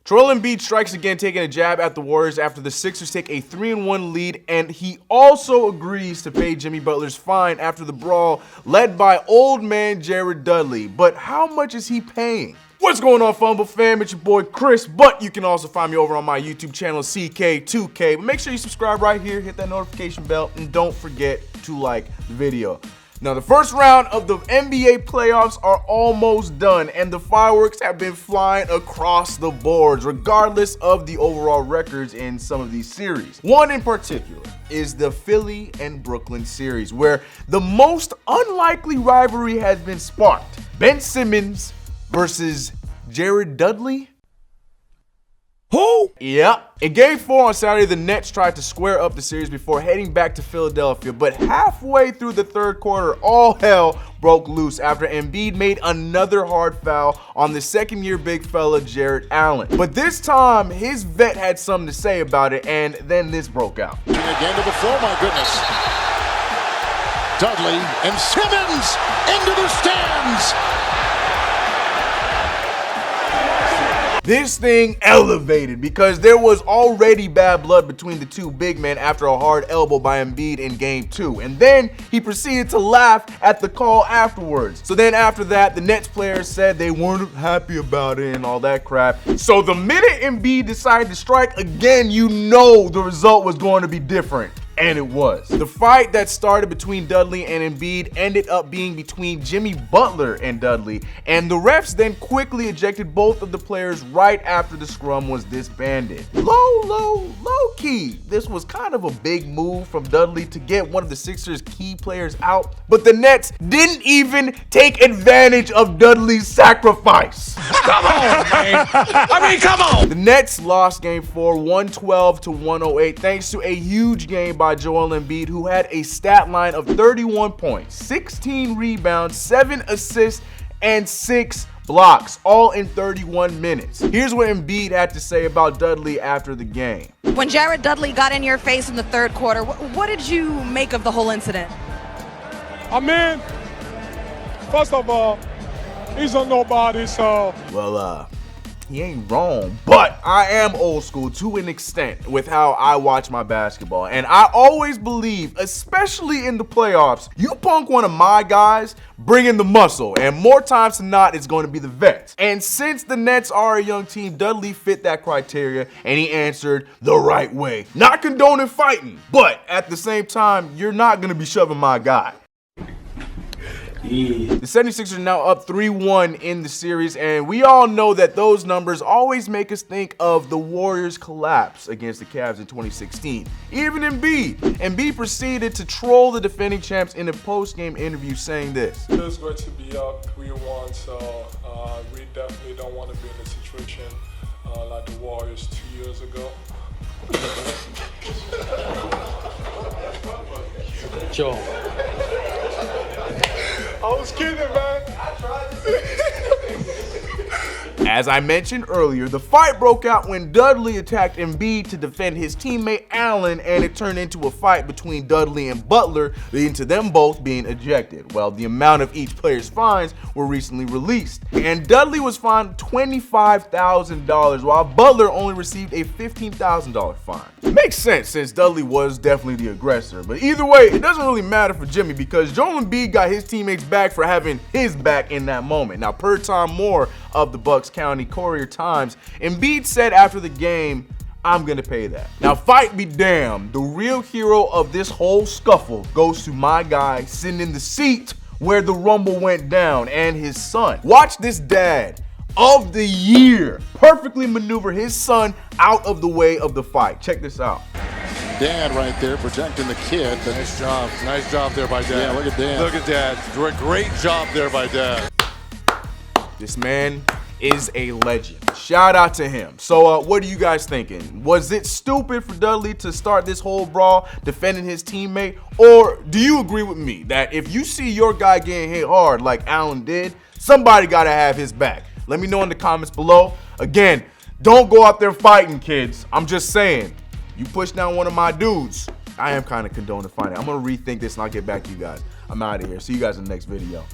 Joel Embiid strikes again, taking a jab at the Warriors after the Sixers take a 3-1 lead, and he also agrees to pay Jimmy Butler's fine after the brawl led by old man Jared Dudley. But how much is he paying? What's going on, Fumble fam? It's your boy Chris, but you can also find me over on my YouTube channel, CK2K. But make sure you subscribe right here, hit that notification bell, and don't forget to like the video. Now, the first round of the NBA playoffs are almost done, and the fireworks have been flying across the boards, regardless of the overall records in some of these series. One in particular is the Philly and Brooklyn series, where the most unlikely rivalry has been sparked. Ben Simmons versus Jared Dudley. Who? Yeah. In Game 4 on Saturday, the Nets tried to square up the series before heading back to Philadelphia, but halfway through the third quarter, all hell broke loose after Embiid made another hard foul on the second-year big fella, Jared Allen. But this time, his vet had something to say about it, and then this broke out. Again to the floor, my goodness. Dudley and Simmons into the stands. This thing elevated because there was already bad blood between the two big men after a hard elbow by Embiid in Game 2. And then he proceeded to laugh at the call afterwards. So then after that, the Nets players said they weren't happy about it and all that crap. So the minute Embiid decided to strike again, you know the result was going to be different. And it was. The fight that started between Dudley and Embiid ended up being between Jimmy Butler and Dudley, and the refs then quickly ejected both of the players right after the scrum was disbanded. Low key, this was kind of a big move from Dudley to get one of the Sixers' key players out, but the Nets didn't even take advantage of Dudley's sacrifice. Come on, man. I mean, come on. The Nets lost Game 4, 112 to 108, thanks to a huge game by Joel Embiid, who had a stat line of 31 points, 16 rebounds, 7 assists, and 6 blocks, all in 31 minutes. Here's what Embiid had to say about Dudley after the game. When Jared Dudley got in your face in the third quarter, what did you make of the whole incident? I mean, first of all, he's a nobody, so. Well, he ain't wrong, but I am old school to an extent with how I watch my basketball. And I always believe, especially in the playoffs, you punk one of my guys, bring in the muscle. And more times than not, it's going to be the vets. And since the Nets are a young team, Dudley fit that criteria and he answered the right way. Not condoning fighting, but at the same time, you're not going to be shoving my guy. Yeah. The 76ers are now up 3-1 in the series, and we all know that those numbers always make us think of the Warriors' collapse against the Cavs in 2016. Even Embiid proceeded to troll the defending champs in a post-game interview saying this. It's going to be up 3-1, so we definitely don't want to be in a situation like the Warriors 2 years ago. Joe. I was kidding, man. As I mentioned earlier, the fight broke out when Dudley attacked Embiid to defend his teammate Allen, and it turned into a fight between Dudley and Butler, leading to them both being ejected. Well, the amount of each player's fines were recently released, and Dudley was fined $25,000, while Butler only received a $15,000 fine. It makes sense since Dudley was definitely the aggressor, but either way, it doesn't really matter for Jimmy because Joel Embiid got his teammates back for having his back in that moment. Now, per Tom Moore of the Bucks County Courier-Times, Embiid said after the game, "I'm gonna pay that." Now, fight be damned, the real hero of this whole scuffle goes to my guy sitting in the seat where the rumble went down and his son. Watch this dad of the year perfectly maneuver his son out of the way of the fight. Check this out. Dad right there protecting the kid. Nice job. Nice job there by Dad. Yeah, look at Dad. Look at Dad. Great job there by Dad. This man is a legend. Shout out to him. So what are you guys thinking? Was it stupid for Dudley to start this whole brawl defending his teammate? Or do you agree with me that if you see your guy getting hit hard like Allen did, somebody gotta have his back? Let me know in the comments below. Again, don't go out there fighting, kids. I'm just saying, you push down one of my dudes, I am kind of condoning fighting. I'm gonna rethink this and I'll get back to you guys. I'm out of here. See you guys in the next video.